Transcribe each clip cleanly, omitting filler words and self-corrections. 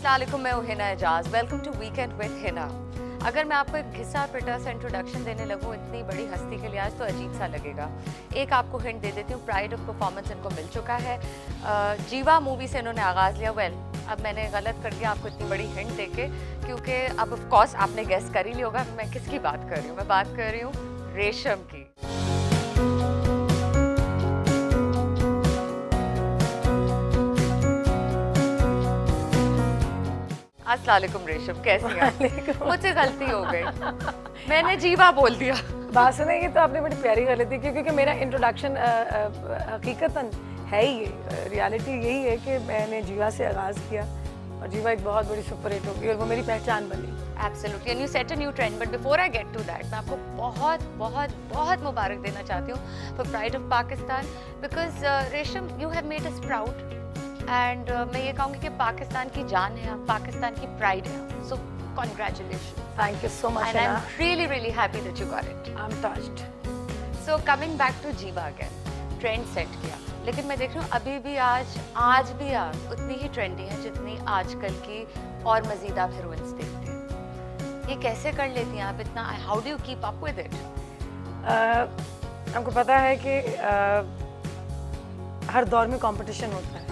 अस्सलाम वालेकुम, मैं हूं Hina Ejaz. Welcome to weekend with Hina. अगर मैं आपको एक घिसा पिटा सा इंट्रोडक्शन देने लगूं इतनी बड़ी हस्ती के लिए आज, तो अजीब सा लगेगा। एक आपको हिंट दे देती हूँ, प्राइड ऑफ परफॉर्मेंस इनको मिल चुका है। जीवा मूवी से इन्होंने आगाज़ लिया। अब मैंने गलत कर दिया आपको इतनी बड़ी हिंट देके, क्योंकि अब ऑफ कोर्स आपने गेस कर ही लिया होगा मैं किसकी बात कर रही हूँ। मैं बात कर रही हूँ रेशम की। अस्सलाम वालेकुम रेशम, कैसी हैं? मुझसे गलती हो गई, मैंने जीवा बोल दिया। बात सुने, ये तो आपने बड़ी प्यारी गलती की, क्योंकि मेरा इंट्रोडक्शन हकीकतन है ही ये, रियलिटी यही है कि मैंने जीवा से आगाज़ किया और जीवा एक बहुत बड़ी सुपर हिट होगी और वो मेरी पहचान बनी। Absolutely, and you set a new trend. But before I get to that, मैं आपको बहुत बहुत बहुत मुबारक देना चाहती हूँ for Pride of Pakistan, because रेशम, you have made us proud. And मैं ये कहूँगी कि पाकिस्तान की जान है, पाकिस्तान की प्राइड है। So congratulations. Thank you so much. And I'm really really happy that you got it. I'm touched. So coming back to जीवा again, ट्रेंड सेट किया, लेकिन मैं देख रही हूँ अभी भी आज भी आप उतनी ही ट्रेंडी है जितनी आजकल की और मजीद आप हीरोइंस देखते हैं। ये कैसे कर लेती हैं आप इतना? How do you keep up with it? हमको पता है कि हर दौर में कंपटीशन होता है,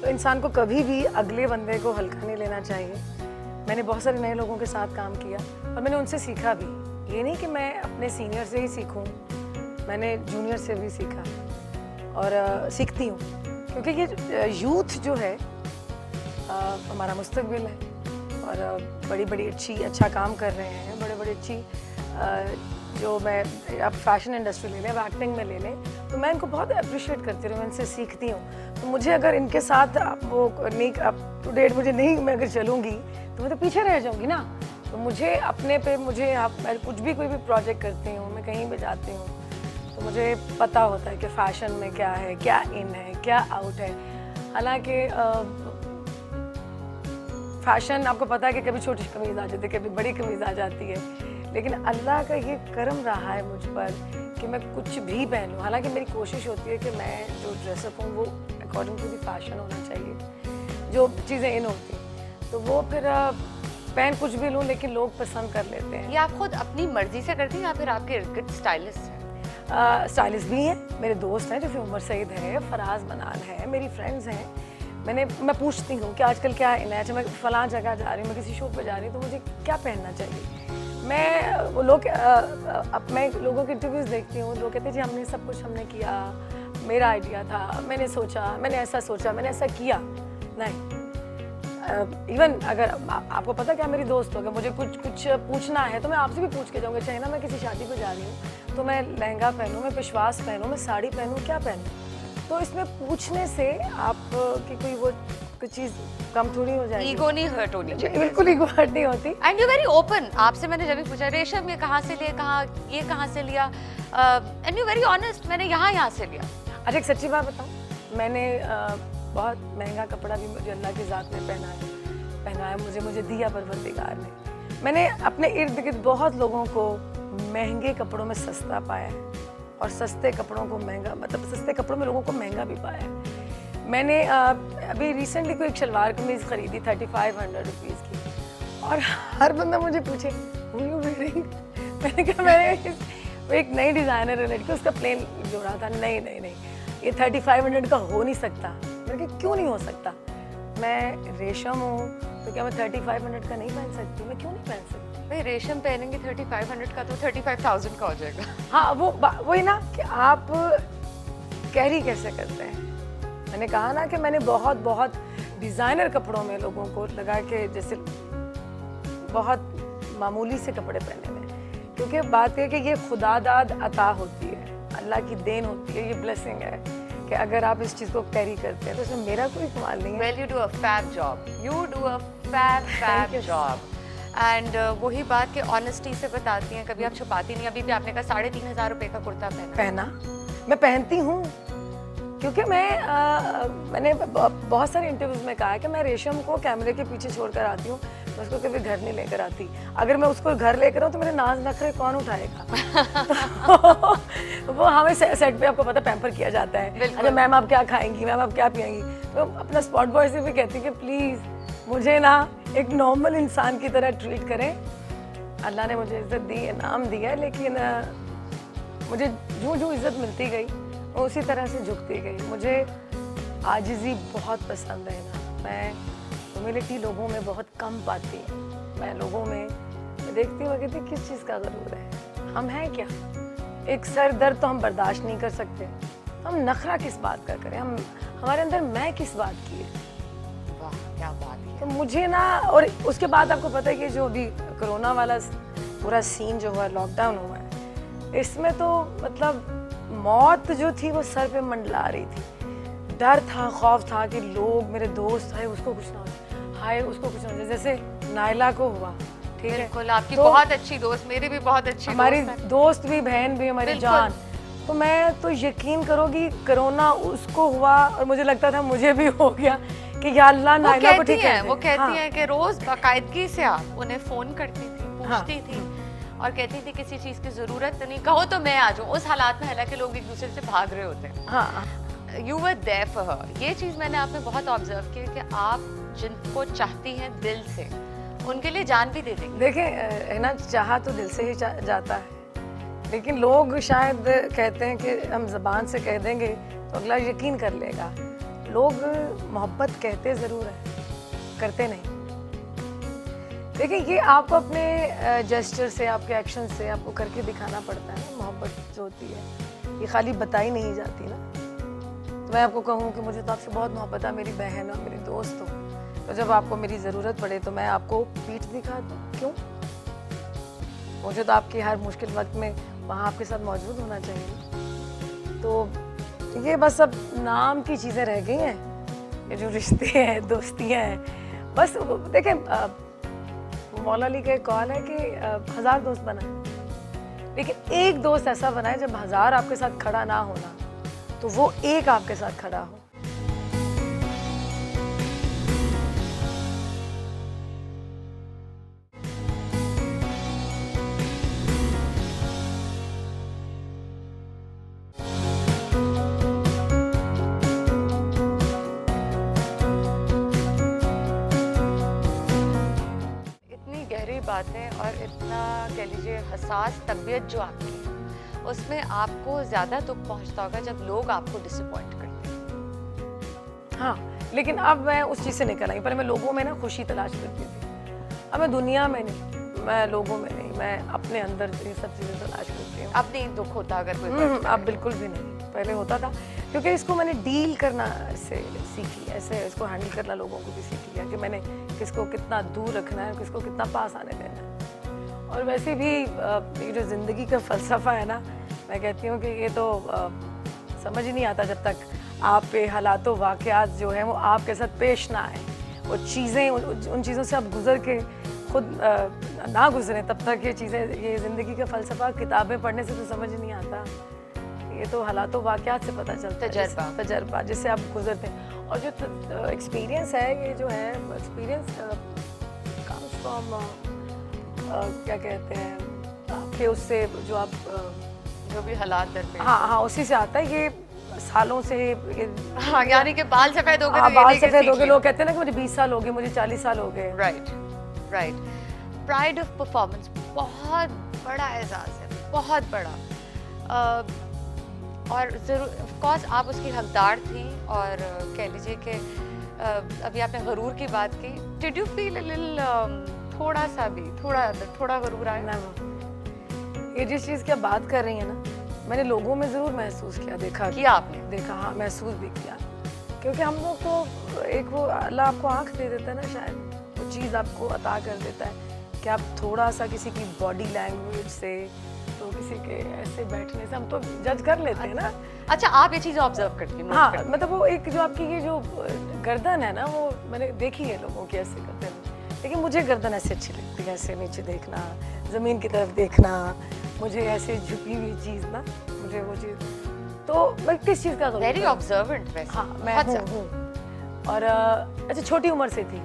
तो इंसान को कभी भी अगले बंदे को हल्का नहीं लेना चाहिए। मैंने बहुत सारे नए लोगों के साथ काम किया और मैंने उनसे सीखा भी। ये नहीं कि मैं अपने सीनियर से ही सीखूं, मैंने जूनियर से भी सीखा और सीखती हूँ, क्योंकि ये यूथ जो है हमारा मुस्तकबिल है और बड़ी अच्छा काम कर रहे हैं। बड़ी अच्छी जो मैं आप फैशन इंडस्ट्री ले लें, अब एक्टिंग में ले लें, तो मैं इनको बहुत अप्रिशिएट करती हूँ, मैं इनसे सीखती हूँ। तो मुझे अगर इनके साथ वो नहीं अप टू डेट मुझे नहीं, मैं अगर चलूँगी तो मैं तो पीछे रह जाऊँगी ना। तो मुझे अपने पे मैं कुछ भी कोई भी प्रोजेक्ट करती हूँ, मैं कहीं भी जाती हूँ, तो मुझे पता होता है कि फ़ैशन में क्या है, क्या इन है, क्या आउट है। हालांकि फ़ैशन आपको पता है कि कभी छोटी कमीज़ आ जाती है, कभी बड़ी कमीज़ आ जाती है, लेकिन अल्लाह का ये करम रहा है मुझ पर कि मैं कुछ भी पहनूं। हालांकि मेरी कोशिश होती है कि मैं जो ड्रेसअप हूँ वो अकॉर्डिंग टू दी फैशन होना चाहिए, जो चीज़ें इन होती हैं तो वो फिर पहन कुछ भी लूँ, लेकिन लोग पसंद कर लेते हैं। ये आप खुद अपनी मर्जी से करती हैं या फिर आपके इर्द गिर्द स्टाइलिस्ट हैं? स्टाइलिस्ट भी हैं, मेरे दोस्त हैं, जैसे उमर सईद है, फराज बनान है, मेरी फ्रेंड्स हैं। मैं पूछती हूँ कि आजकल क्या इन है। अच्छा, मैं फलां जगह जा रही हूँ, मैं किसी शो पे जा रही हूँ, तो मुझे क्या पहनना चाहिए। मैं लोगों के इंटरव्यूज़ देखती हूँ, लोग कहते हैं जी हमने सब कुछ हमने किया, मेरा आइडिया था, मैंने सोचा, मैंने ऐसा किया। नहीं, इवन अगर आपको पता क्या, मेरी दोस्त हो, अगर मुझे कुछ पूछना है तो मैं आपसे भी पूछ के जाऊँगी। चाहे ना मैं किसी शादी को जा रही हूँ तो मैं लहंगा पहनूँ, मैं पेशवास पहनूँ, मैं साड़ी पहनूँ, क्या पहनूँ। तो इसमें पूछने से आप की कोई चीज़ कम थोड़ी हो जाएगी। ईगो नहीं हर्ट होनी चाहिए। बिल्कुल ईगो हर्ट नहीं होती। And you very open. आपसे मैंने जब भी पूछा रेशम ये कहाँ से लिया, ये कहाँ से लिया, एंड यू वेरी ऑनेस्ट, मैंने यहाँ से लिया। अच्छा, एक सच्ची बात बताऊँ, मैंने बहुत महंगा कपड़ा भी मुझे अल्लाह की ज़ात ने पहनाया, मुझे दिया परवरदिगार ने। मैंने अपने इर्द गिर्द बहुत लोगों को महंगे कपड़ों में सस्ता पाया है और सस्ते कपड़ों को महंगा, मतलब सस्ते कपड़ों में लोगों को महंगा भी पाया है। मैंने अभी रिसेंटली कोई एक शलवार कमीज़ खरीदी 3500 रुपीज़ की, और हर बंदा मुझे पूछे हूँ यू वेयरिंग। मैंने कहा मैंने एक नई डिज़ाइनर रिलेट की, उसका प्लेन जोड़ा था। नहीं, ये 3500 का हो नहीं सकता। मैंने कहा क्यों नहीं हो सकता, मैं रेशम हूँ तो क्या मैं 3500 का नहीं पहन सकती? मैं क्यों नहीं पहन सकती? भाई रेशम पहनेंगे 3500 का तो 35,000 का हो जाएगा। हाँ, वही ना कि आप कैरी कैसे करते हैं। मैंने कहा ना कि मैंने बहुत डिज़ाइनर कपड़ों में लोगों को लगा के, जैसे बहुत मामूली से कपड़े पहने में, क्योंकि बात है कि ये खुदादाद अता होती है, अल्लाह की देन होती है, ये ब्लेसिंग है कि अगर आप इस चीज़ को कैरी करते हैं तो इसमें मेरा कोई कमाल नहीं है। Well, you do a fab job. You do a fab job. And वही बात कि ऑनेस्टी से बताती हैं, कभी आप छुपाती नहीं। अभी भी आपने कहा 3500 रुपये का कुर्ता पहना, मैं पहनती हूँ, क्योंकि मैंने बहुत सारे इंटरव्यूज़ में कहा है कि मैं रेशम को कैमरे के पीछे छोड़कर आती हूँ, मैं उसको कभी घर नहीं लेकर आती। अगर मैं उसको घर लेकर आऊँ तो मेरे नाज नखरे कौन उठाएगा। तो वो हमें सेट पे आपको पता पैम्पर किया जाता है। अच्छा मैम आप क्या खाएंगी, मैम आप क्या पिएंगी, तो अपना स्पॉट बॉय से भी कहती कि प्लीज़ मुझे ना एक नॉर्मल इंसान की तरह ट्रीट करें। अल्लाह ने मुझे इज़्ज़त दी है, नाम दिया है, लेकिन मुझे जो जो इज़्ज़त मिलती गई मैं उसी तरह से झुकती गई। मुझे आजिज़ी बहुत पसंद है ना, मैं ह्यूमिलिटी लोगों में बहुत कम पाती हूँ। मैं लोगों में देखती हूँ, कहती किस चीज़ का ज़रूर है, हम हैं क्या? एक सर दर्द तो हम बर्दाश्त नहीं कर सकते, हम नखरा किस बात का करें, हम हमारे अंदर मैं किस बात की है। वाह क्या बात है। तो मुझे ना, और उसके बाद आपको पता है कि जो अभी कोरोना वाला पूरा सीन जो हुआ है, लॉकडाउन हुआ है, इसमें तो मतलब मौत जो थी वो सर पे मंडला रही थी। डर था, खौफ था कि लोग, मेरे दोस्त, हाय उसको कुछ ना हो, हाय उसको कुछ ना हो, जैसे नायला को हुआ। ठीक है, बिल्कुल, आपकी तो बहुत अच्छी दोस्त, मेरी भी बहुत अच्छी हमारी दोस्त है। दोस्त भी, बहन भी, हमारी बिल्कुल। जान। तो मैं तो यकीन करोगी, कोरोना उसको हुआ और मुझे लगता था मुझे भी हो गया कि या अल्लाह वो नायला को कहती ठीक हैं, है। वो कहती हैं कि रोज बाकायदगी से आप उन्हें फोन करती थी, पूछती थी और कहती थी किसी चीज की जरूरत नहीं, कहो तो मैं आ जाऊं। उस हालात में हालांकि लोग एक दूसरे से भाग रहे होते हैं। हाँ, you were there for her. ये चीज मैंने आप में बहुत ऑब्जर्व की कि आप जिनको चाहती हैं दिल से, उनके लिए जान भी दे देंगे। देखें है ना, चाहा तो दिल से ही जाता है, लेकिन लोग शायद कहते हैं कि हम ज़बान से कह देंगे तो अगला यकीन कर लेगा। लोग मोहब्बत कहते ज़रूर हैं, करते नहीं। देखिए, ये आपको अपने जेस्चर से, आपके एक्शन से आपको करके दिखाना पड़ता है ना। मोहब्बत जो होती है ये खाली बताई नहीं जाती ना। तो मैं आपको कहूँ कि मुझे तो आपसे बहुत मोहब्बत है, मेरी बहन हो, मेरी दोस्त हो, तो जब आपको मेरी ज़रूरत पड़े तो मैं आपको पीठ दिखा दूँ, क्यों? मुझे तो आपके हर मुश्किल वक्त में वहाँ आपके साथ मौजूद होना चाहिए। तो ये बस अब नाम की चीज़ें रह गई हैं, ये जो रिश्ते हैं, दोस्तियाँ हैं। बस देखें, मौला अली का एक कॉल है कि 1000 दोस्त बनाए, लेकिन एक दोस्त ऐसा बनाए जब 1000 आपके साथ खड़ा ना होना तो वो एक आपके साथ खड़ा हो। इतनी गहरी बातें और इतना कह लीजिए हसास तबीयत जो आपकी है, उसमें आपको ज़्यादा दुख पहुंचता होगा जब लोग आपको डिसअपॉइंट करते हैं। हाँ, लेकिन अब मैं उस चीज़ से निकल आई। पहले मैं लोगों में ना खुशी तलाश करती थी, अब मैं दुनिया में नहीं, मैं लोगों में नहीं, मैं अपने अंदर ये सब चीज़ें तलाश करती हूँ। अब नहीं दुख होता अगर कोई अब बिल्कुल भी नहीं, पहले होता था, क्योंकि इसको मैंने डील करना से सीख लिया, ऐसे इसको हैंडल करना लोगों को भी सीख लिया कि मैंने किसको कितना दूर रखना है, किसको कितना पास आने देना है। और वैसे भी ये जो ज़िंदगी का फ़लसफ़ा है ना, मैं कहती हूँ कि ये तो समझ ही नहीं आता जब तक आप पे हालातों वाक़यात जो हैं वो आपके साथ पेश ना आए, वो चीज़ें, उन चीज़ों से आप गुज़र के खुद ना गुजरें, तब तक ये चीज़ें, ये ज़िंदगी का फ़लसफ़ा किताबें पढ़ने से तो समझ नहीं आता। ये तो हालातों वाक़यात से पता चलता है, तजर्बा जिससे आप गुजरते हैं। और जो एक्सपीरियंस है, ये जो है एक्सपीरियंस कम्स फ्रॉम क्या कहते हैं आपके उससे जो आप जो भी हालात दरपेश। हाँ, उसी से आता है। ये सालों से हाँ, यानी कि बाल सफ़ेद हो गए, हाँ, बाल सफ़ेद हो गए, लोग कहते हैं ना कि मुझे 20 साल हो गए, मुझे 40 साल हो गए। राइट। प्राइड ऑफ परफॉर्मेंस बहुत बड़ा एहसास है, बहुत बड़ा। और ज़रूर ऑफ कोर्स आप उसकी हकदार थी। और कह लीजिए कि अभी आपने गरूर की बात की, did you feel a little, थोड़ा सा भी, थोड़ा गरूर आया? ना, ये जिस चीज़ की आप बात कर रही हैं ना, मैंने लोगों में ज़रूर महसूस किया, किया आपने? देखा, हाँ, महसूस भी किया। क्योंकि हम लोग तो एक वो अल्लाह आपको आँख दे देता है ना, शायद वो चीज़ आपको अता कर देता है कि आप थोड़ा सा किसी की बॉडी लैंग्वेज से, तो किसी के ऐसे बैठने से हम तो जज कर लेते हैं ना। अच्छा, आप ये चीज़ ऑब्जर्व करती हैं? हाँ, मतलब वो एक जो आपकी ये जो गर्दन है ना, वो मैंने देखी है लोगों की ऐसे करते हुए, लेकिन मुझे गर्दन ऐसे अच्छी लगती है, ऐसे नीचे देखना, ज़मीन की तरफ देखना, मुझे ऐसे झुकी हुई चीज़ ना, मुझे वो चीज़, तो मैं किस चीज़ का वेरी ऑब्जर्वेंट वैसे। हाँ, मैं हूँ। और अच्छा, छोटी उम्र से थी,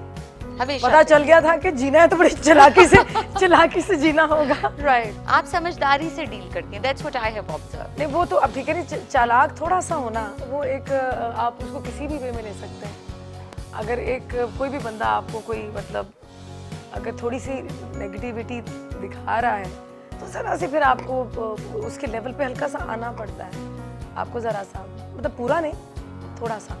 हमेशा पता चल गया था कि जीना है तो बड़ी चालाकी से जीना होगा। राइट। आप समझदारी से डील करती हैं, that's what I have observed. नहीं, वो तो अब ठीक है, नहीं, चालाक थोड़ा सा होना, वो एक आप उसको किसी भी वे में ले सकते हैं। अगर एक कोई भी बंदा आपको कोई मतलब अगर थोड़ी सी नेगेटिविटी दिखा रहा है तो ज़रा सी फिर आपको उसके लेवल पे हल्का सा आना पड़ता है, आपको ज़रा सा मतलब पूरा नहीं थोड़ा सा।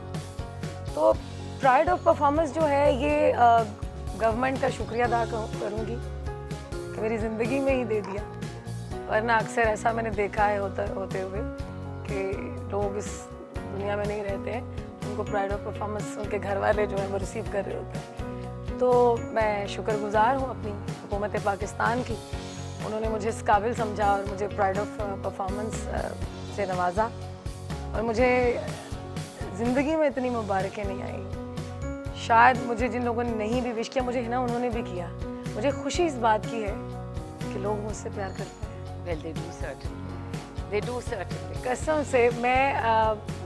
तो प्राइड ऑफ परफॉर्मेंस जो है ये गवर्नमेंट का शुक्रिया अदा करूँगी कि मेरी ज़िंदगी में ही दे दिया, वरना अक्सर ऐसा मैंने देखा है होते हुए कि लोग इस दुनिया में नहीं रहते हैं, उनको प्राइड ऑफ परफॉर्मेंस उनके घर वाले जो है वो रिसीव कर रहे होते हैं। तो मैं शुक्रगुजार हूँ अपनी हुकूमत पाकिस्तान की, उन्होंने मुझे इस काबिल समझा और मुझे प्राइड ऑफ परफॉर्मेंस से नवाजा। और मुझे ज़िंदगी में इतनी मुबारकें नहीं आई, शायद मुझे जिन लोगों ने नहीं भी विश किया, मुझे है ना उन्होंने भी किया। मुझे खुशी इस बात की है कि लोग मुझसे प्यार करते हैं। Well, they do certainly. They do certainly. कसम से मैं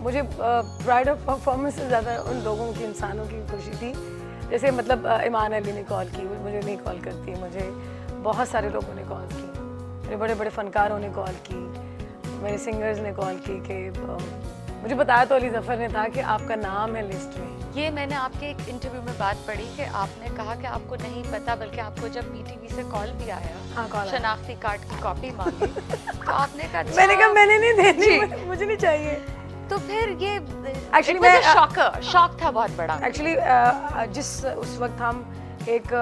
मुझे प्राइड ऑफ परफॉर्मेंस से ज़्यादा उन लोगों की, इंसानों की खुशी थी। जैसे मतलब ईमान अली ने कॉल की, मुझे नहीं कॉल करती, मुझे बहुत सारे लोगों ने कॉल की, मेरे बड़े बड़े फ़नकारों ने कॉल की, मेरे सिंगर्स ने कॉल की कि मुझे बताया तो अली ज़फ़र ने था कि आपका नाम है लिस्ट में। ये मैंने आपके एक इंटरव्यू में बात पढ़ी कि आपने कहा कि आपको नहीं पता, बल्कि आपको जब BTV से कॉल भी आया, हाँ, कॉल आया। शनाख्ती कार्ड की कॉपी मांगी तो आपने कहा अच्छा, मैंने कहा मैंने नहीं देनी, मुझे नहीं चाहिए। तो फिर ये Actually मैं शॉक था बहुत बड़ा। एक्चुअली जिस उस वक्त हम एक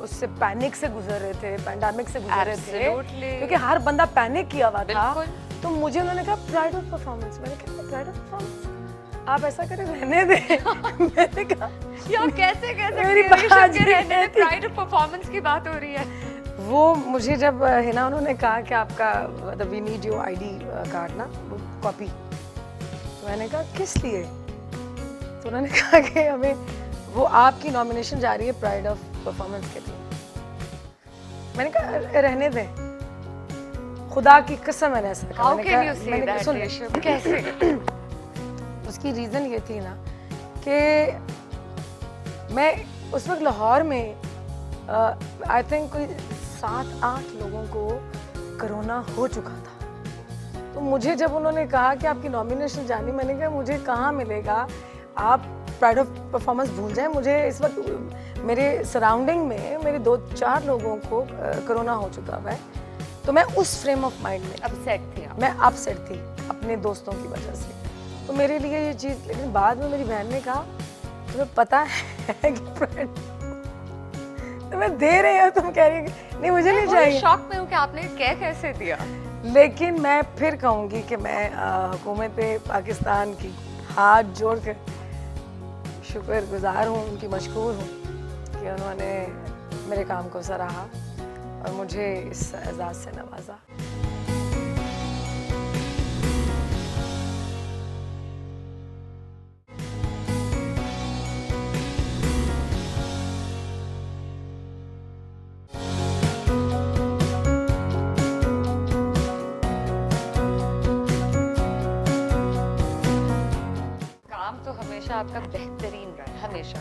उससे पैनिक से गुजर रहे थे, पैंडेमिक से गुजर रहे थे, Absolutely. क्योंकि हर बंदा पैनिक किया हुआ था। बिल्कुल। तो मुझे उन्होंने कहा प्राइड ऑफ परफॉर्मेंस, मैंने कहा प्राइड ऑफ परफॉर्मेंस आप ऐसा करें रहने दें। मैंने कहा यार कैसे मेरी बात रहने प्राइड ऑफ परफॉर्मेंस की बात हो रही है। वो मुझे जब है ना उन्होंने कहा कि आपका मतलब we need your ID card ना, वो कॉपी, तो मैंने कहा किस लिए? तो उन्होंने कहा कि हमें वो आपकी नॉमिनेशन जा रही है प्राइड ऑफ परफॉर्मेंस के लिए। मैंने कहा रहने दें, खुदा की कसम मैंने ऐसा कहा। How can you say that, रेशम? कैसे? उसकी रीज़न ये थी ना कि मैं उस वक्त लाहौर में आई थिंक कोई 7-8 लोगों को कोरोना हो चुका था। तो मुझे जब उन्होंने कहा कि आपकी नॉमिनेशन जानी, मैंने कहा मुझे कहाँ मिलेगा, आप प्राइड ऑफ परफॉर्मेंस भूल जाएं। मुझे इस वक्त मेरे सराउंडिंग में मेरे 2-4 लोगों को कोरोना हो चुका हुआ है, तो मैं उस फ्रेम ऑफ माइंड में अपसेट थी आप? मैं अपसेट थी अपने दोस्तों की वजह से। तो मेरे लिए ये चीज़, लेकिन बाद में मेरी बहन ने कहा तुम्हें पता है कि प्राइड तुम्हें दे रहे हो, तुम कह रही हो नहीं मुझे नहीं चाहिए। शॉक में हूँ कि आपने कह कैसे दिया। लेकिन मैं फिर कहूँगी कि मैं हुकूमत पाकिस्तान की हाथ जोड़ कर शुक्रगुजार हूँ, उनकी मशकूर हूँ कि उन्होंने मेरे काम को सराहा और मुझे इस एजाज़ से नवाजा। हमेशा आपका बेहतरीन रहा है, हमेशा।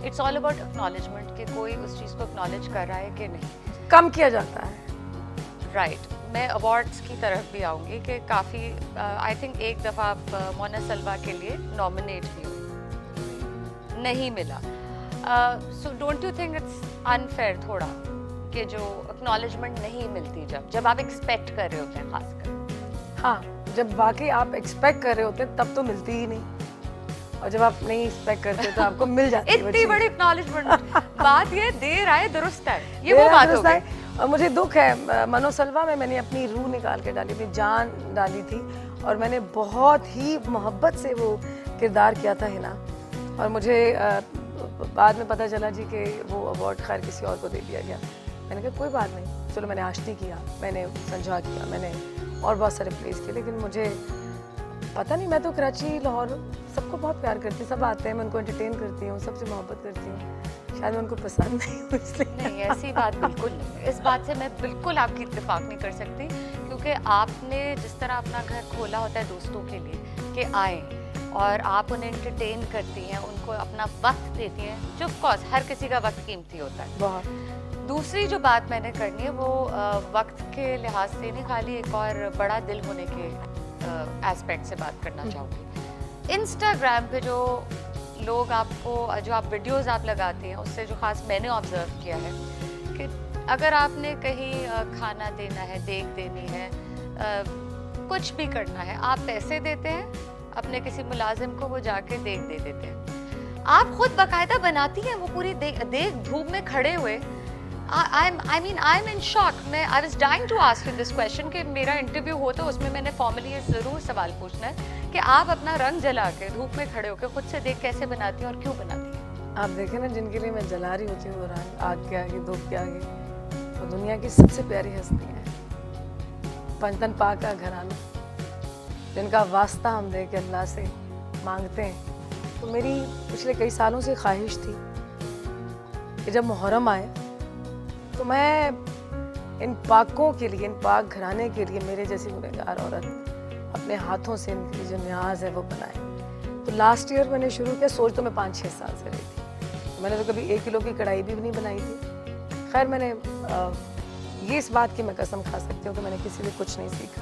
इट्स ऑल अबाउट एक्नॉलेजमेंट कि कोई उस चीज़ को एक्नॉलेज कर रहा है कि नहीं। कम किया जाता है। राइट। मैं अवार्ड्स की तरफ भी आऊँगी कि काफ़ी आई थिंक एक दफ़ा आप मोना सलवा के लिए नॉमिनेट भी हुई, नहीं मिला। So don't you think it's unfair थोड़ा कि जो एक्नॉलेजमेंट नहीं मिलती जब आप एक्सपेक्ट कर रहे होते हैं, खासकर? हाँ, जब वाकई आप एक्सपेक्ट कर रहे होते हैं तब तो मिलती ही नहीं, और जब आप नहीं एक्सपेक्ट करते तो आपको मिल जाती है। इतनी बड़ी एक्नॉलेजमेंट। बात ये देर आए दुरुस्त है, ये वो बात हो गई। और मुझे दुख है, मनो सलवा में मैंने अपनी रूह निकाल के डाली, अपनी जान डाली थी, और मैंने बहुत ही मोहब्बत से वो किरदार किया था हिना। और मुझे बाद में पता चला जी कि वो अवार्ड खैर किसी और को दे दिया गया। मैंने कहा कोई बात नहीं, चलो मैंने आश्ती किया, मैंने संजा किया, मैंने और बहुत सारे प्लेस किए, लेकिन मुझे पता नहीं, मैं तो कराची लाहौर सबको बहुत प्यार करती हूँ, सब आते हैं, मैं उनको एंटरटेन करती हूँ, सबसे मोहब्बत करती हूँ, शायद मैं उनको पसंद नहीं हूँ इसलिए। नहीं, ऐसी बात बिल्कुल नहीं। इस बात से मैं बिल्कुल आपकी इत्तेफाक नहीं कर सकती, क्योंकि आपने जिस तरह अपना घर खोला होता है दोस्तों के लिए कि आए और आप उन्हें एंटरटेन करती हैं, उनको अपना वक्त देती हैं, जो ऑफ कोर्स हर किसी का वक्त कीमती होता है बहुत। दूसरी जो बात मैंने करनी है वो वक्त के लिहाज से नहीं, खाली एक और बड़ा दिल होने के एस्पेक्ट से बात करना चाहूँगी। इंस्टाग्राम पे जो लोग आपको जो आप वीडियोस आप लगाते हैं उससे जो खास मैंने ऑब्जर्व किया है कि अगर आपने कहीं खाना देना है, देख देनी है, कुछ भी करना है, आप पैसे देते हैं अपने किसी मुलाजिम को, वो जाके देख दे देते हैं। आप खुद बाकायदा बनाती हैं वो पूरी देख धूप में खड़े हुए। I am in shock. I was dying to ask you this question कि मेरा इंटरव्यू हो तो उसमें मैंने फॉर्मली ये ज़रूर सवाल पूछना है कि आप अपना रंग जला के धूप में खड़े होकर खुद से देख कैसे बनाती हैं और क्यों बनाती हैं? आप देखें ना, जिनके लिए मैं जला रही होती हूँ वो रंग आग के आगे, धूप के आगे, वो दुनिया की सबसे प्यारी हस्ती है, पंचतन पाक का घराना, जिनका वास्ता हम दे के अल्लाह से मांगते हैं। तो मेरी पिछले कई सालों से ख्वाहिश थी कि जब मुहर्रम आए तो मैं इन पाकों के लिए, इन पाक घराने के लिए मेरे जैसी गुनहगार औरत अपने हाथों से इनकी जो न्याज है वो बनाए। तो लास्ट ईयर मैंने शुरू किया। सोच तो मैं 5-6 साल से रही थी। तो मैंने तो कभी 1 किलो की कढ़ाई भी नहीं बनाई थी। खैर, मैंने ये इस बात की मैं कसम खा सकती हूँ कि मैंने किसी से कुछ नहीं सीखा,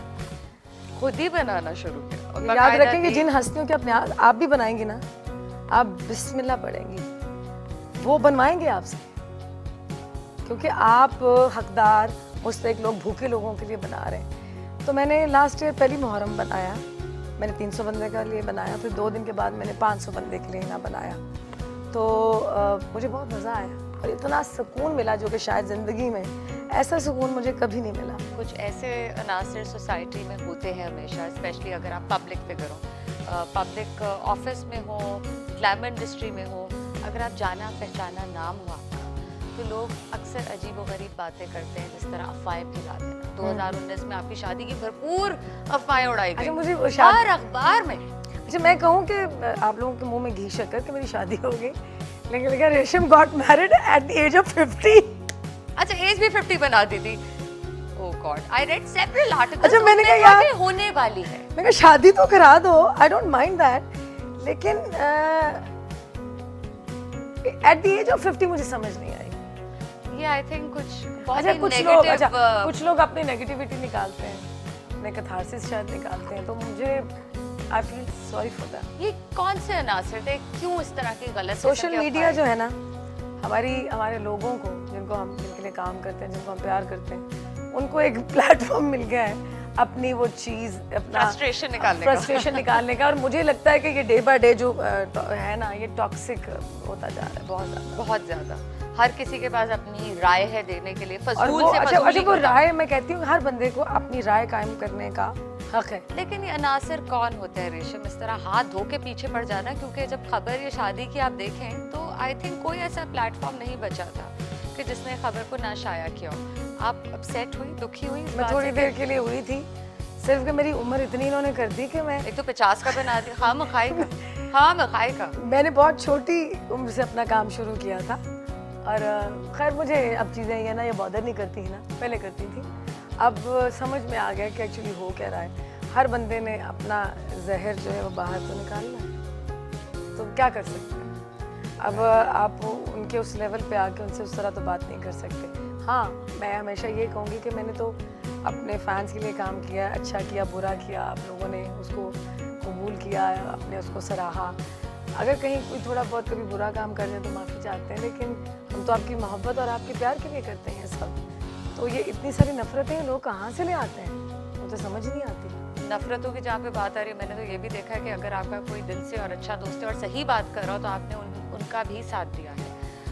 खुद ही बनाना शुरू किया। और याद बाकायदा रखेंगे, जिन हस्तियों के अपने आप भी बनाएंगे ना, आप बिस्मिल्लाह पढ़ेंगी, वो बनवाएंगे आपसे, क्योंकि आप हकदार मुस्तहिक लोग, भूखे लोगों के लिए बना रहे हैं। तो मैंने लास्ट ईयर पहली मुहर्रम बनाया, मैंने 300 बंदे के लिए बनाया, फिर 2 दिन के बाद मैंने 500 बंदे के लिए ना बनाया। तो मुझे बहुत मज़ा आया और इतना सुकून मिला जो कि शायद ज़िंदगी में ऐसा सुकून मुझे कभी नहीं मिला। कुछ ऐसे अनासर सोसाइटी में होते हैं हमेशा, स्पेशली अगर आप पब्लिक फिगर हो, पब्लिक ऑफिस में हो, ग्लैमर इंडस्ट्री में हो, अगर आप जाना पहचाना नाम हो आपका, तो लोग अक्सर अजीब व गरीब बातें करते हैं, जिस तरह अफवाहें फैला देना। 2019 में आपकी शादी की भरपूर अफवाहें उड़ाई गई। अच्छा, मुझे हर अखबार में। अच्छा, मैं कहूँ कि आप लोगों के मुंह में घी शक्कर कि मेरी शादी हो गई, लेकिन लगा Resham got married at the age of 50। अच्छा, एज भी 50 बना दी थी। Oh god, I read several articles. अच्छा, मैंने कहा यार होने वाली है। मैं कहा शादी तो करा दो, आई डोंट माइंड दैट, लेकिन एट द एज ऑफ 50 मुझे समझ नहीं आई। ये आई थिंक कुछ अच्छा, कुछ लोग अपनी नेगेटिविटी निकालते हैं, अपने कैथारसिस शायद निकालते हैं, तो मुझे I feel sorry for that. ये कौन से अनासर थे, क्यों इस तरह की गलत सोशल मीडिया जो है ना, हमारे लोगों को, जिनके लिए काम करते हैं, जिनको हम प्यार करते हैं, उनको एक प्लेटफॉर्म मिल गया है अपनी वो चीज़, अपना फ्रस्ट्रेशन निकालने का। और मुझे लगता है कि ये डे बाय डे जो है ना, ये टॉक्सिक होता जा रहा है बहुत ज़्यादा। हर किसी के पास अपनी राय है देने के लिए, और फजूल वो, से अच्छा, फजूली वो राय, मैं कहती हूँ हर बंदे को अपनी राय कायम करने का हक है। लेकिन ये अनासर कौन होते हैं रेशम, इस तरह हाथ धो के पीछे पड़ जाना? क्योंकि जब खबर ये शादी की आप देखें तो आई थिंक कोई ऐसा प्लेटफॉर्म नहीं बचा था कि जिसने खबर को ना शाया किया हो। आप अपसेट हुई, दुखी हुई? मैं थोड़ी देर के लिए हुई थी, सिर्फ कि मेरी उम्र इतनी इन्होंने कर दी कि मैं एक तो 50 का बना दिया। हाँ मखाई का। मैंने बहुत छोटी उम्र से अपना काम शुरू किया था। और खैर, मुझे अब चीज़ें ये ना, ये बॉदर नहीं करती है ना, पहले करती थी। अब समझ में आ गया कि एक्चुअली हो क्या रहा है। हर बंदे ने अपना जहर जो है वो बाहर तो निकालना है, तो क्या कर सकते हैं। अब आप उनके उस लेवल पे आके उनसे उस तरह तो बात नहीं कर सकते। हाँ, मैं हमेशा ये कहूँगी कि मैंने तो अपने फैंस के लिए काम किया, अच्छा किया, बुरा किया, आप लोगों ने उसको कबूल किया, आपने उसको सराहा। अगर कहीं कोई थोड़ा बहुत कभी बुरा काम कर जाए तो माफ़ी चाहते हैं, लेकिन हम तो आपकी मोहब्बत और आपके प्यार के लिए करते हैं सब। तो ये इतनी सारी नफरतें लोग कहाँ से ले आते हैं, मुझे तो समझ नहीं आती। नफरतों की जहाँ पे बात आ रही है, मैंने तो ये भी देखा है कि अगर आपका कोई दिल से और अच्छा दोस्त है और सही बात कर रहा हो तो आपने उनका भी साथ दिया है।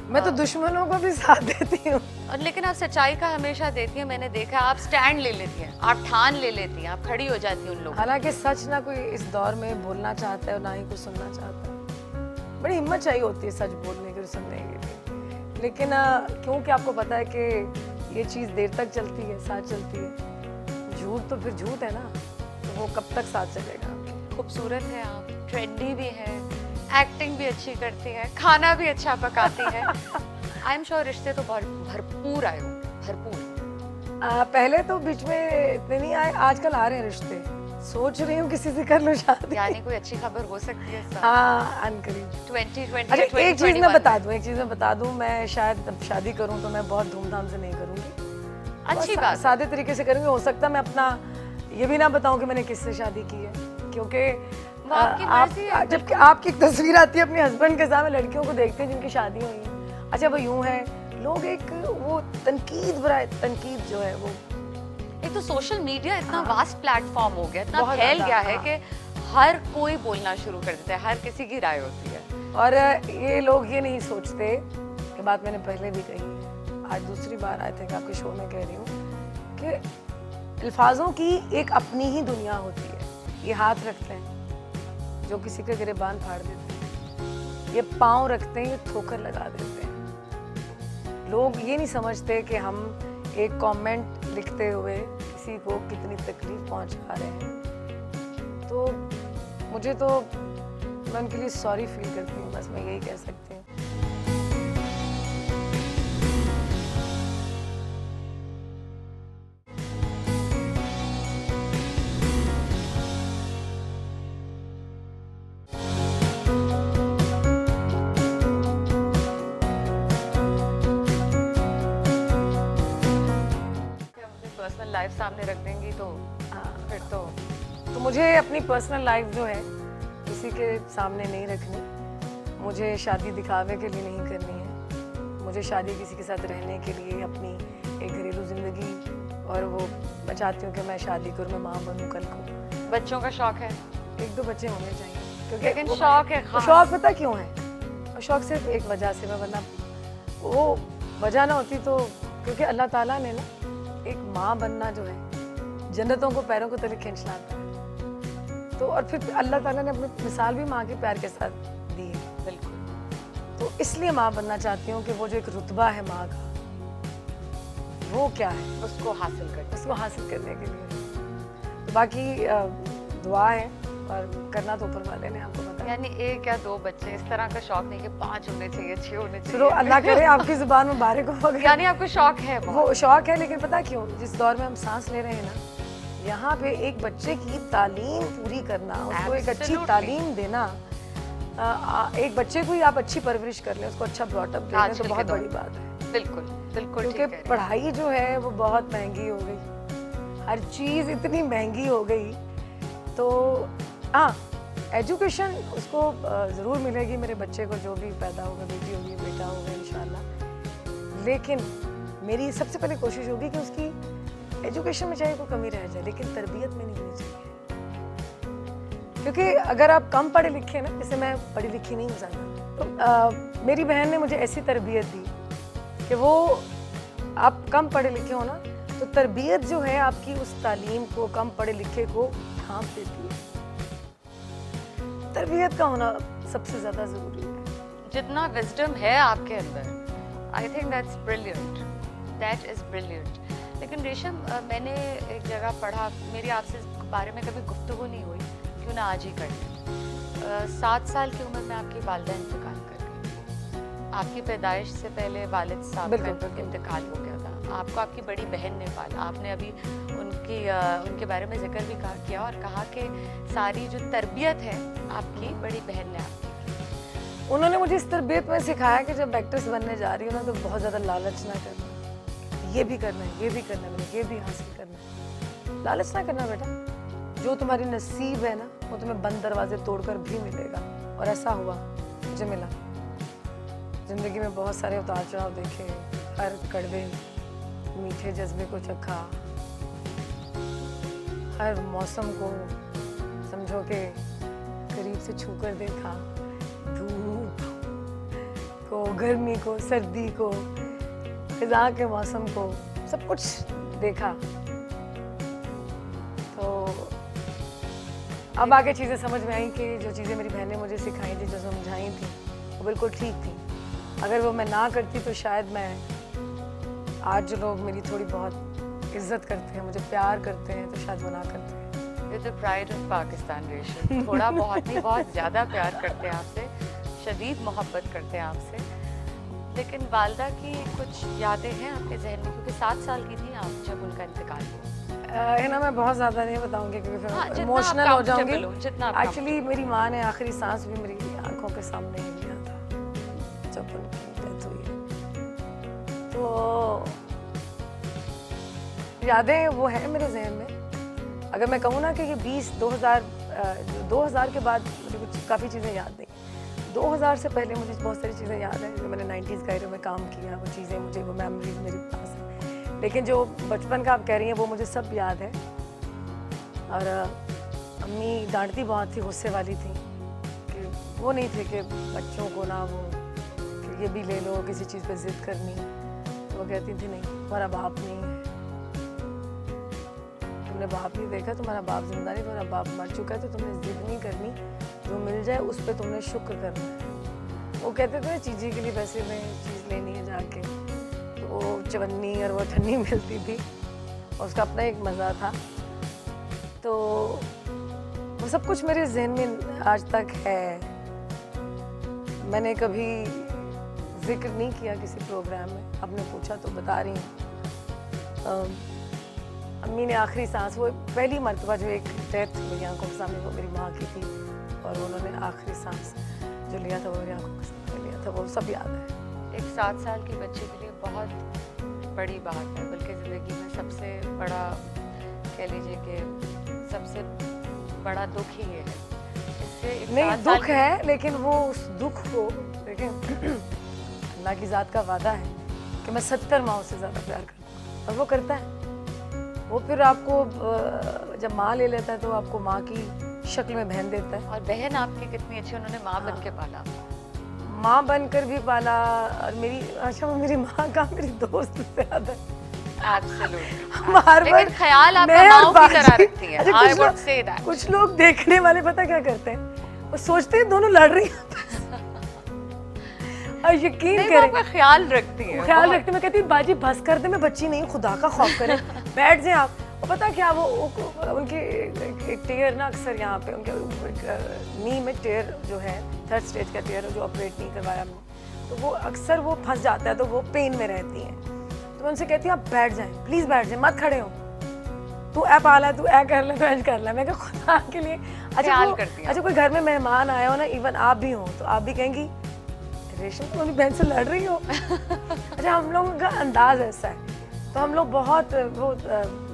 मैं तो दुश्मनों को भी साथ देती हूँ। और लेकिन आप सच्चाई का हमेशा देती हैं। मैंने देखा आप स्टैंड ले लेती हैं, आप ठान ले लेती हैं, आप खड़ी हो जाती हैं उन लोगों। हालांकि सच ना कोई इस दौर में बोलना चाहता है और ना ही कुछ सुनना चाहता है। बड़ी हिम्मत चाहिए होती है सच बोलने के, सुनने के लिए। लेकिन क्योंकि आपको पता है कि ये चीज़ देर तक चलती है, साथ चलती है। झूठ तो फिर झूठ है ना, तो वो कब तक साथ चलेगा। खूबसूरत है आप, ट्रेंडी भी है, एक्टिंग भी अच्छी करती है, खाना भी अच्छा पकाती है। आई एम श्योर रिश्ते तो भरपूर आए हो, भरपूर। पहले तो बीच में इतने नहीं आए, आजकल आ रहे हैं रिश्ते। सोच रही हूँ किसी से कर लो शादी। यानी कोई अच्छी खबर हो सकती है इस साल? हाँ, अनकरीब 2020। अच्छा, एक चीज़ मैं बता दूँ, मैं शायद जब शादी करूँ तो मैं बहुत धूमधाम से नहीं करूँगी। अच्छी बात, सादे तरीके से करूँगी। हो सकता है मैं अपना ये भी ना बताऊँ कि मैंने किससे शादी की है, क्योंकि वो आपकी मर्जी है, जब आपकी एक तस्वीर आती है अपने हस्बैंड के साथ, लड़कियों को देखते हैं जिनकी शादी हुई है, अच्छा वो यूं है, लोग एक वो तनकीद जो है वो, एक तो सोशल मीडिया इतना वास्ट प्लेटफॉर्म हो गया, इतना बहुत फैल ज़्यादा, गया है हाँ। कि हर कोई बोलना शुरू कर देता है, हर किसी की राय होती है। और ये लोग ये नहीं सोचते, ये बात मैंने पहले भी कही है, आज दूसरी बार आए थे आपके शो में कह रही हूँ कि अल्फाजों की एक अपनी ही दुनिया होती है। ये हाथ रखते हैं जो किसी के गिरेबान फाड़ देते हैं, ये पाँव रखते हैं, ये ठोकर लगा देते हैं। लोग ये नहीं समझते कि हम एक कमेंट लिखते हुए किसी को कितनी तकलीफ पहुंचा रहे हैं। तो मुझे तो, मैं उनके लिए सॉरी फील करती हूँ, बस मैं यही कह सकती हूँ। पर्सनल लाइफ सामने रख देंगी तो फिर तो मुझे अपनी पर्सनल लाइफ जो है किसी के सामने नहीं रखनी, मुझे शादी दिखावे के लिए नहीं करनी है, मुझे शादी किसी के साथ रहने के लिए, अपनी एक घरेलू ज़िंदगी, और वो मैं चाहती हूँ कि मैं शादी करूँ, मैं माँ बनूँ कल को। बच्चों का शौक है, एक दो बच्चे होने चाहिए, क्योंकि लेकिन वो शौक है वो खास। शौक पता क्यों है? और शौक सिर्फ एक वजह से, मैं वरना वो वजह ना होती तो, क्योंकि अल्लाह ताला ने ना एक माँ बनना जो है जन्नतों को पैरों को तले खींच लाता है। तो और फिर अल्लाह ताला ने अपनी मिसाल भी माँ के प्यार के साथ दी है। बिल्कुल। तो इसलिए माँ बनना चाहती हूँ कि वो जो एक रुतबा है माँ का, वो क्या है, उसको हासिल कर। उसको हासिल करने के लिए। तो बाकी दुआ है, और करना तो ऊपर वाले ने आपको बताया। यानी एक या दो बच्चे, इस तरह का शौक नहीं कि 5 होने चाहिए, 6 होने चाहिए। चलो अल्लाह करे आपकी जुबान मुबारक हो। यानी आपको शौक है बहुत। वो शौक है, लेकिन पता क्यों, जिस दौर में हम सांस ले रहे हैं ना, यहाँ पे एक बच्चे की तालीम पूरी करना, उसको एक अच्छी Absolutely. तालीम देना, एक बच्चे को ही आप अच्छी परवरिश कर लें, उसको अच्छा ब्रॉटअप दे लें, आजकल तो के बहुत दौर बड़ी बात है। बिल्कुल बिल्कुल ठीक क्योंकि कह रही हैं। पढ़ाई जो है वो बहुत महंगी हो गई, हर चीज़ इतनी महंगी हो गई। तो हाँ, एजुकेशन उसको ज़रूर मिलेगी, मेरे बच्चे को, जो भी पैदा होगा, बेटी होगी, बेटा होगा इंशाल्लाह। लेकिन मेरी सबसे पहले कोशिश होगी कि उसकी एजुकेशन में चाहे कोई कमी रह जाए, लेकिन तरबियत में नहीं होनी चाहिए। क्योंकि अगर आप कम पढ़े लिखे ना, जैसे मैं पढ़ी लिखी नहीं हूँ ज़्यादा, तो मेरी बहन ने मुझे ऐसी तरबियत दी कि वो, आप कम पढ़े लिखे हो ना, तो तरबियत जो है आपकी उस तालीम को, कम पढ़े लिखे को ढांप देती है। तरबियत का होना सबसे ज़्यादा ज़रूरी है। जितना विजडम है आपके अंदर, I think that's brilliant, that is brilliant. लेकिन रेशम, मैंने एक जगह पढ़ा, मेरी आपसे इस बारे में कभी गुफ्तगू नहीं हुई, क्यों ना आज ही कर लें। 7 साल की उम्र में आपकी वालिदा इंतकाल कर गई। आपकी पैदाइश से पहले वालिद साहब का इंतकाल हो गया था। आपको आपकी बड़ी बहन ने पाला। आपने अभी उनके बारे में जिक्र भी किया और कहा कि सारी जो तरबियत है आपकी बड़ी बहन ने आपकी। उन्होंने मुझे इस तरबियत में सिखाया कि जब एक्ट्रेस बनने जा रही हो ना, तो बहुत ज़्यादा लालच ना करना, ये भी करना है, ये भी करना है, मुझे ये भी हासिल करना है। लालच ना करना बेटा, जो तुम्हारी नसीब है ना, वो तुम्हें बंद दरवाजे तोड़कर भी मिलेगा। और ऐसा हुआ, मुझे मिला। ज़िंदगी में बहुत सारे उतार चढ़ाव देखे, हर कड़वे मीठे जज्बे को चखा, हर मौसम को समझो कि करीब से छूकर देखा, धूप को, गर्मी को, सर्दी को, फिजा के मौसम को, सब कुछ देखा। तो अब आगे चीज़ें समझ में आई कि जो चीज़ें मेरी बहन ने मुझे सिखाई थी, जो समझाई थी, वो बिल्कुल ठीक थी। अगर वो मैं ना करती तो शायद मैं, आज जो लोग मेरी थोड़ी बहुत इज्जत करते हैं, मुझे प्यार करते हैं, तो शायद वो ना करते हैं। You're the pride of Pakistan, रेशम। थोड़ा बहुत नहीं, बहुत ज़्यादा प्यार करते हैं आपसे, शदीद मोहब्बत करते हैं आपसे। लेकिन वालदा की कुछ यादें हैं आपके जहन में, क्योंकि 7 साल की थी आप जब उनका इंतकाल हुआ। है ना, मैं बहुत ज़्यादा नहीं बताऊंगी क्योंकि फिर हाँ, जितना इमोशनल आप हो जाऊंगी। comfortable हो, जितना आप एक्चुअली मेरी माँ ने आखिरी सांस भी मेरी आंखों के सामने ही लिया था जब उनकी डेथ हुई है। तो यादें वो है मेरे जहन में। अगर मैं कहूँ ना कि ये 20 जो 2000 के बाद मुझे कुछ काफ़ी चीज़ें याद नहीं। 2000 से पहले मुझे बहुत सारी चीज़ें याद हैं जो मैंने 90s का एरा में काम किया, वो चीज़ें मुझे, वो मेमोरीज मेरे पास हैं। लेकिन जो बचपन का आप कह रही हैं वो मुझे सब याद है। और अम्मी डांटती बहुत थी, गुस्से वाली थी कि वो नहीं थे कि बच्चों को ना वो कि ये भी ले लो, किसी चीज़ पे ज़िद करनी। तो वो कहती थी नहीं, तुम्हारा बाप नहीं है, तुमने बाप नहीं देखा, तुम्हारा बाप जिंदा नहीं, तुम्हारा बाप मर चुका है, तो तुमने ज़िद नहीं करनी, जो मिल जाए उस पर तुमने शुक्र करना है। वो कहते थे चीज़ी के लिए पैसे में चीज़ लेनी है जाके, तो वो चवन्नी और वो ठन्नी मिलती थी और उसका अपना एक मज़ा था। तो वो सब कुछ मेरे जहन में आज तक है। मैंने कभी जिक्र नहीं किया किसी प्रोग्राम में, आपने पूछा तो बता रही हूँ। अम्मी ने आखिरी सांस, वो पहली मरतबा जो एक डेथ मेरी आंखों के सामने वो मेरी माँ की थी, और उन्होंने आखिरी सांस जो लिया था वो मेरी आंखों के सामने लिया था, वो सब याद है। एक 7 साल की बच्चे के लिए बहुत बड़ी बात है, बल्कि ज़िंदगी में सबसे बड़ा, कह लीजिए कि सबसे बड़ा दुख ही ये है। इससे एक नहीं 7 साल दुख है, लेकिन वो उस दुख को, लेकिन अल्लाह की ज़ात का वादा है कि मैं 70 माओं से ज़्यादा प्यार करता हूँ, और वो करता है। वो फिर आपको जब माँ ले लेता है तो आपको माँ की शक्ल में बहन देता है। और बहन आपकी कितनी अच्छी, उन्होंने माँ बन के पाला, माँ बनकर भी पाला। और मेरी, अच्छा वो मेरी माँ का मेरी दोस्त से ज़्यादा है। Absolutely. लेकिन ख्याल आपका माँ की तरह रखती है। I would say that. कुछ लोग देखने वाले पता क्या करते हैं, वो सोचते हैं दोनों लड़ रही हैं और यकीन नहीं, करें वो आपका ख्याल रखती है, ख्याल रखते। मैं कहती हूँ बाजी बस कर दे, मैं बच्ची नहीं हूँ, खुदा का खौफ करें, बैठ जाए आप। और पता क्या, वो उनकी एक टेयर ना अक्सर यहाँ पे उनके नी में टेयर जो है, 3rd स्टेज का टेयर जो ऑपरेट नहीं करवाया हमने, तो वो अक्सर वो फंस जाता है, तो वो पेन में रहती हैं। तो मैं उनसे कहती हूँ आप बैठ जाएं, प्लीज़ बैठ जाएं, मत खड़े हो, तू ऐ पाला, तू ऐ कर ले, तू ऐ कर ले। मैं कहा खुदा के लिए। अच्छा कोई घर में मेहमान आए हो ना, इवन आप भी हो, तो आप भी कहेंगी रेशम तुम अपनी बहन से लड़ रही हो। अच्छा हम लोगों का अंदाज ऐसा है, तो हम लोग बहुत वो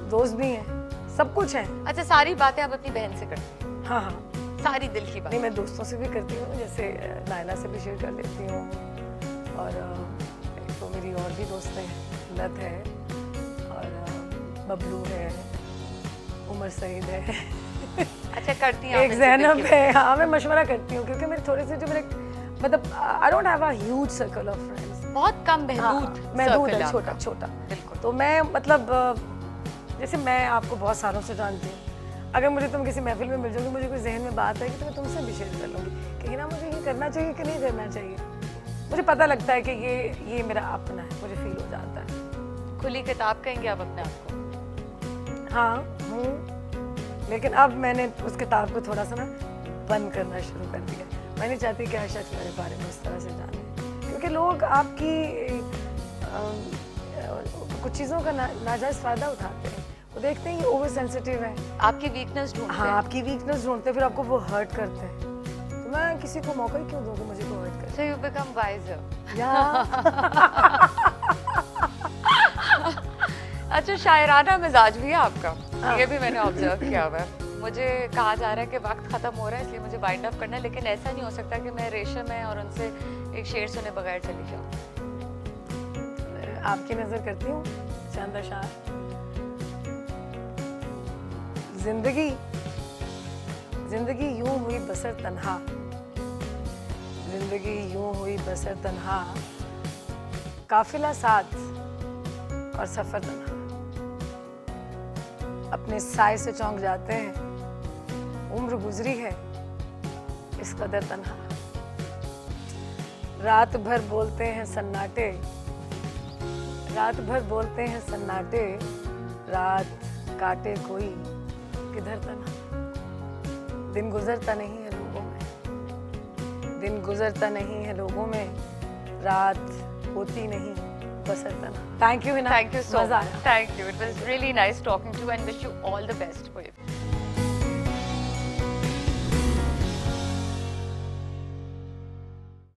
दोस्त भी हैं, सब कुछ हैं। अच्छा सारी बातें आप अपनी बहन से करती हैं? हाँ हाँ, सारी दिल की बात? नहीं, मैं दोस्तों से भी करती हूँ, जैसे नायला से भी शेयर कर लेती हूँ, और तो मेरी और भी दोस्त हैं, लत है और बबलू है, उमर सईद है। अच्छा करती हैं? एक जैनब है। हाँ मैं मशवरा करती हूँ, क्योंकि मेरे थोड़े से जो मेरे मतलब I don't have a huge circle of friends, बहुत कम महदूद है, छोटा छोटा। बिल्कुल। तो मैं मतलब जैसे मैं आपको बहुत सालों से जानती हूँ, अगर मुझे तुम किसी महफिल में मिल जाओगी, मुझे कोई जहन में बात आएगी तो मैं तुमसे भी शेयर कर लूँगी कि ना मुझे ये करना चाहिए कि नहीं करना चाहिए। मुझे पता लगता है कि ये मेरा अपना है, मुझे फील हो जाता है। खुली किताब कहेंगे आप अपने आप को? हाँ हूँ, लेकिन अब मैंने उस किताब को थोड़ा सा ना बंद करना शुरू कर दिया। मैं नहीं चाहती कि आशा मेरे बारे में उस तरह से जाने, क्योंकि लोग आपकी कुछ चीज़ों का नाजायज़ फ़ायदा उठाते हैं। वो देखते हैं ये ओवर सेंसिटिव है, आपकी वीकनेस ढूंढते हैं। हाँ आपकी वीकनेस ढूंढते हैं, फिर आपको वो हर्ट करते हैं। तो मैं किसी को मौका ही क्यों दूँ कि मुझे को हर्ट करे। So you become wiser. अच्छा शायराना मिजाज भी है आपका, ये भी मैंने ऑब्जर्व किया हुआ है। मुझे कहा जा रहा है कि वक्त ख़त्म हो रहा है, इसलिए मुझे वाइंड अप करना है, लेकिन ऐसा नहीं हो सकता कि मैं रेशम है और उनसे एक शेर सुने बगैर चली जाऊँ। आपकी नज़र करती हूँ चंद अशार। जिंदगी यूं हुई बसर तन्हा, जिंदगी यूं हुई बसर तन्हा, काफिला साथ और सफर तन्हा। अपने साए से चौंक जाते हैं, उम्र गुजरी है इस कदर तन्हा। रात भर बोलते हैं सन्नाटे, रात भर बोलते हैं सन्नाटे, रात काटे कोई किधर तन्हा। दिन गुजरता नहीं है लोगों में, दिन गुजरता नहीं है लोगों में, रात होती नहीं बसर तन्हा। Thank you, Hina. Thank you so much. Thank you. It was really nice talking to you and wish you all the best for you.